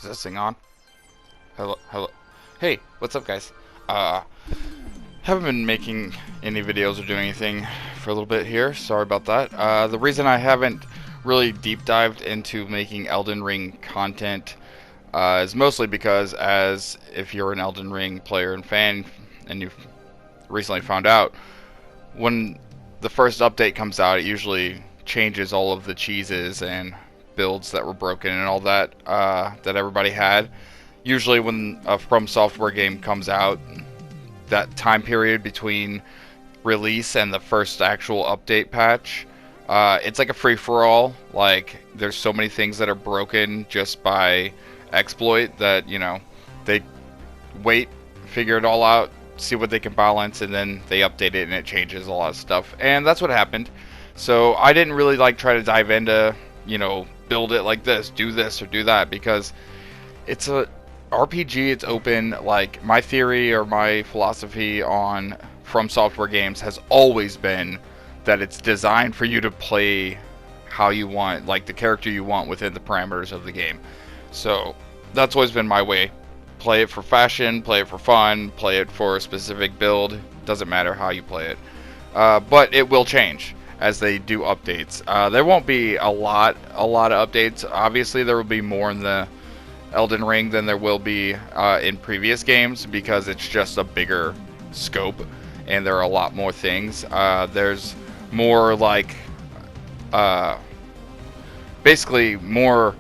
Is this thing on? Hello, hello. Hey, what's up, guys? Haven't been making any videos or doing anything for a little bit here. Sorry about that. The reason I haven't really deep dived into making Elden Ring content is mostly because, as if you're an Elden Ring player and fan, and you've recently found out, when the first update comes out, it usually changes all of the cheeses and builds that were broken and all that that everybody had. Usually when a From Software game comes out, that time period between release and the first actual update patch, it's like a free-for-all. Like, there's so many things that are broken just by exploit that, they wait, figure it all out, see what they can balance, and then they update it and it changes a lot of stuff. And that's what happened. So I didn't really try to dive into, build it like this or do that, because it's a RPG, it's open. Like, my theory or my philosophy on From Software games has always been that it's designed for you to play how you want, like the character you want within the parameters of the game. So that's always been my way. Play it for fashion, play it for fun, play it for a specific build. Doesn't matter how you play it. But it will change as they do updates. There won't be a lot of updates. Obviously, there will be more in the Elden Ring than there will be in previous games, because it's just a bigger scope and there are a lot more things. There's more basically more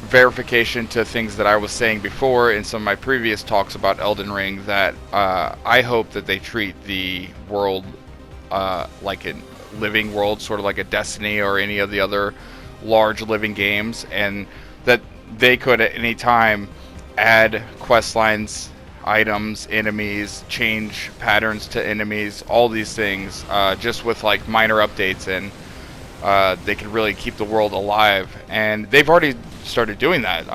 verification to things that I was saying before in some of my previous talks about Elden Ring, that I hope that they treat the world like a living world, sort of like a Destiny or any of the other large living games, and that they could at any time add quest lines, items, enemies, change patterns to enemies, all these things, just with minor updates, and they can really keep the world alive. And they've already started doing that.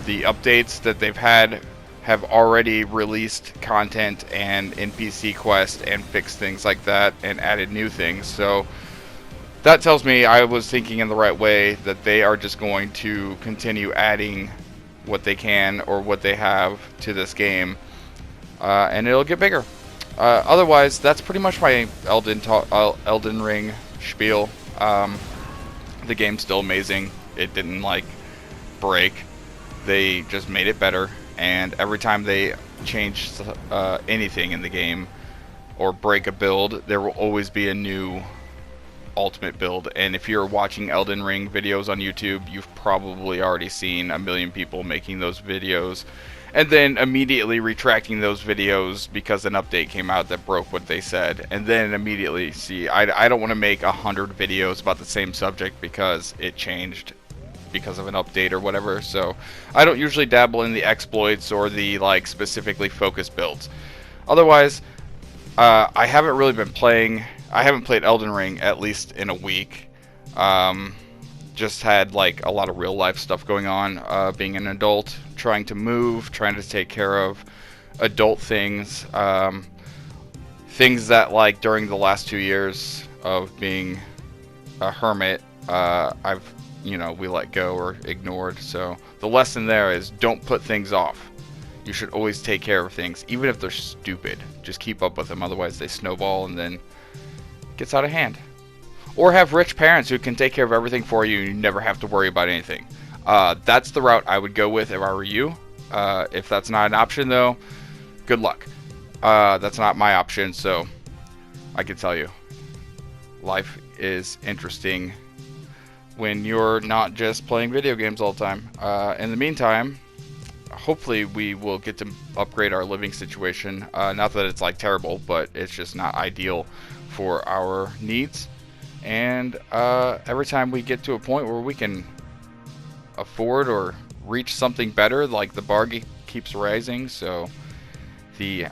The updates that they've had have already released content and NPC quests and fixed things like that and added new things. So that tells me I was thinking in the right way, that they are just going to continue adding what they can or what they have to this game, and it'll get bigger. Otherwise, that's pretty much my Elden Ring spiel. The game's still amazing. It didn't break. They just made it better, and every time they change anything in the game or break a build, there will always be a new ultimate build. And if you're watching Elden Ring videos on YouTube, you've probably already seen a million people making those videos and then immediately retracting those videos because an update came out that broke what they said, and then immediately see, I don't want to make 100 videos about the same subject because it changed because of an update or whatever. So I don't usually dabble in the exploits or the specifically focused builds. Otherwise, I haven't really been playing. I haven't played Elden Ring at least in a week. Just had a lot of real life stuff going on, being an adult, trying to move, trying to take care of adult things, things that during the last 2 years of being a hermit, we let go or ignored. So the lesson there is, don't put things off. You should always take care of things, even if they're stupid. Just keep up with them, otherwise they snowball and then gets out of hand. Or have rich parents who can take care of everything for you and you never have to worry about anything. That's the route I would go with if I were you. If that's not an option, though, good luck. That's not my option, so I can tell you, life is interesting when you're not just playing video games all the time. In the meantime, hopefully we will get to upgrade our living situation. Not that it's terrible, but it's just not ideal for our needs. And every time we get to a point where we can afford or reach something better, the bar keeps rising. So the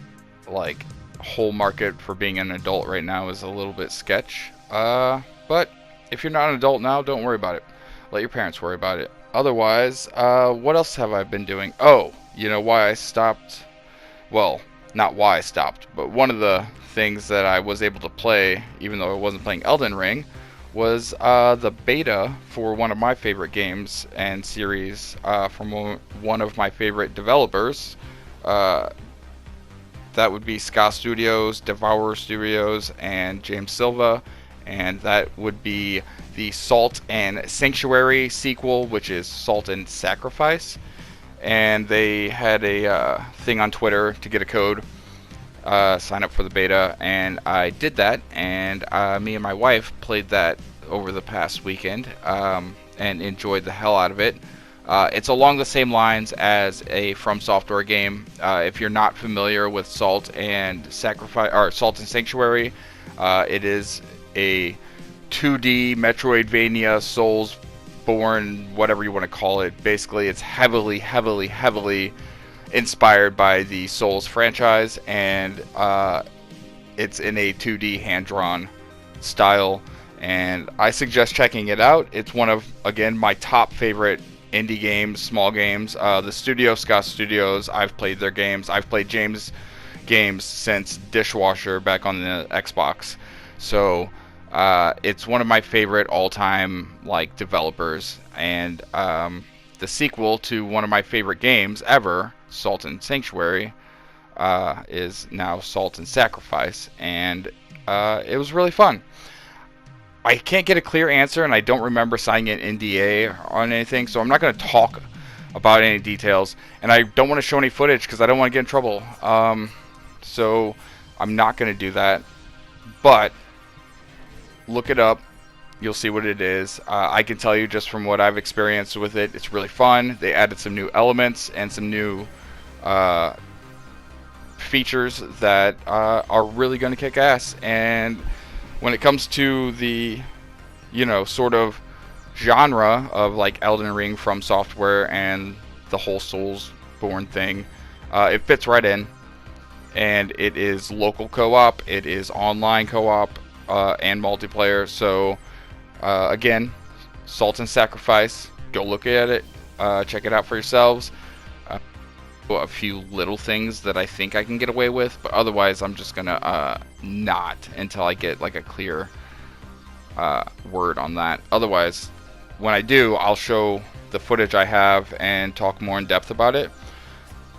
whole market for being an adult right now is a little bit sketch. But if you're not an adult now, don't worry about it. Let your parents worry about it. Otherwise, what else have I been doing? Oh, why I stopped? Well, not why I stopped, but one of the things that I was able to play, even though I wasn't playing Elden Ring, was the beta for one of my favorite games and series from one of my favorite developers. Uh, that would be Ska Studios, Devour Studios, and James Silva. And that would be the Salt and Sanctuary sequel, which is Salt and Sacrifice. And they had a thing on Twitter to get a code, sign up for the beta, and I did that. And me and my wife played that over the past weekend and enjoyed the hell out of it. It's along the same lines as a From Software game. If you're not familiar with Salt and Sacrifice or Salt and Sanctuary, it is a 2D Metroidvania, Souls-born, whatever you want to call it. Basically, it's heavily inspired by the Souls franchise, and it's in a 2D hand-drawn style. And I suggest checking it out. It's one of, again, my top favorite indie games, small games. The studio, Ska Studios, I've played their games. I've played James' games since Dishwasher back on the Xbox. So it's one of my favorite all-time like developers, and the sequel to one of my favorite games ever, Salt and Sanctuary, is now Salt and Sacrifice, and it was really fun. I can't get a clear answer, and I don't remember signing an NDA on anything, so I'm not going to talk about any details, and I don't want to show any footage because I don't want to get in trouble. So I'm not going to do that, but look it up. You'll see what it is. I can tell you just from what I've experienced with it, it's really fun. They added some new elements and some new features that are really going to kick ass. And when it comes to the, sort of genre of like Elden Ring From Software and the whole Souls-born thing, it fits right in. And it is local co-op, it is online co-op, and multiplayer. So again, Salt and Sacrifice, go look at it, check it out for yourselves. A few little things that I think I can get away with, but otherwise I'm just gonna not until I get like a clear word on that. Otherwise, when I do, I'll show the footage I have and talk more in depth about it.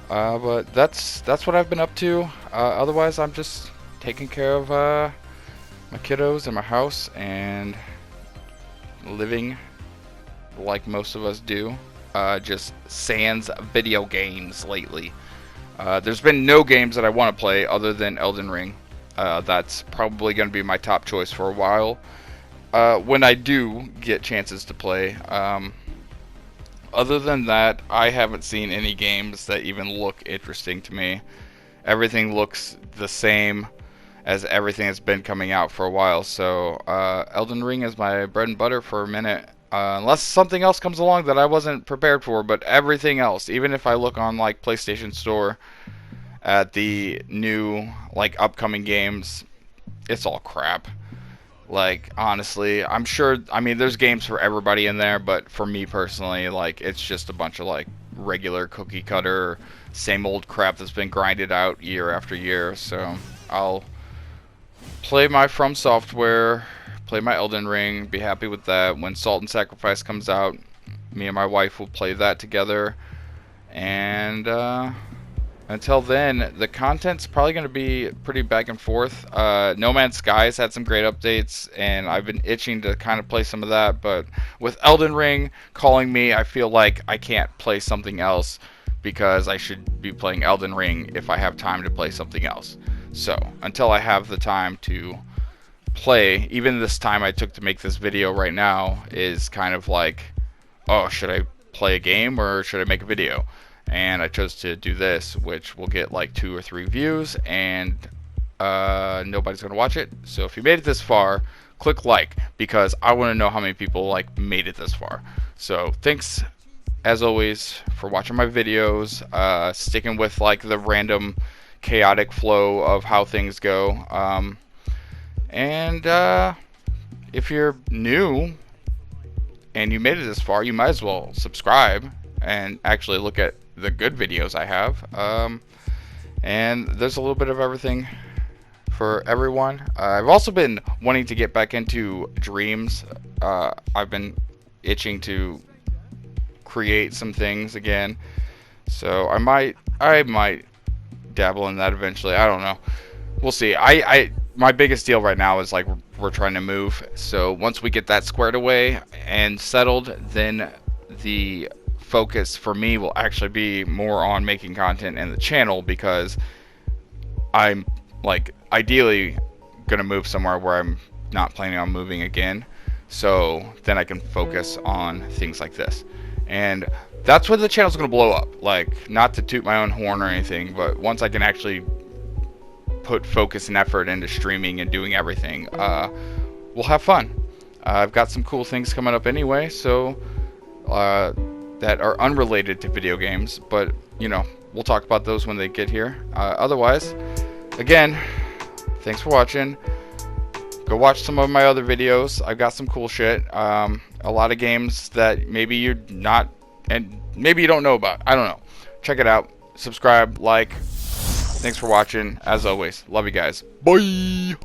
But that's what I've been up to. Otherwise, I'm just taking care of my kiddos and my house and living like most of us do. Just sans video games lately. There's been no games that I want to play other than Elden Ring. That's probably going to be my top choice for a while. When I do get chances to play. Other than that, I haven't seen any games that even look interesting to me. Everything looks the same as everything that's been coming out for a while. So Elden Ring is my bread and butter for a minute. Unless something else comes along that I wasn't prepared for, but everything else, even if I look on like PlayStation Store at the new like upcoming games, it's all crap. Like honestly, I'm sure, I mean there's games for everybody in there, but for me personally, like it's just a bunch of like regular cookie cutter, same old crap that's been grinded out year after year. So I'll play my From Software, play my Elden Ring, be happy with that. When Salt and Sacrifice comes out, me and my wife will play that together. And until then, the content's probably going to be pretty back and forth. No Man's Sky's had some great updates, and I've been itching to kind of play some of that. But with Elden Ring calling me, I feel like I can't play something else because I should be playing Elden Ring if I have time to play something else. So until I have the time to play, even this time I took to make this video right now is kind of like, oh, should I play a game or should I make a video? And I chose to do this, which will get like 2 or 3 views, and nobody's gonna watch it. So if you made it this far, click like, because I want to know how many people like made it this far. So thanks as always for watching my videos, sticking with like the random chaotic flow of how things go. And if you're new and you made it this far, you might as well subscribe and actually look at the good videos I have. And there's a little bit of everything for everyone. I've also been wanting to get back into dreams. I've been itching to create some things again, so I might dabble in that eventually. I don't know. We'll see. My biggest deal right now is like we're trying to move. So once we get that squared away and settled, then the focus for me will actually be more on making content in the channel, because I'm like ideally gonna move somewhere where I'm not planning on moving again. So then I can focus on things like this. And that's where the channel's gonna blow up. Like, not to toot my own horn or anything, but once I can actually put focus and effort into streaming and doing everything, we'll have fun. I've got some cool things coming up anyway, so that are unrelated to video games, but you know, we'll talk about those when they get here. Otherwise, again, thanks for watching. Go watch some of my other videos. I've got some cool shit. A lot of games that maybe you're not, and maybe you don't know about. I don't know. Check it out. Subscribe, like. Thanks for watching. As always, love you guys. Bye.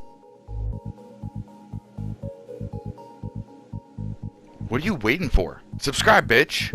What are you waiting for? Subscribe, bitch.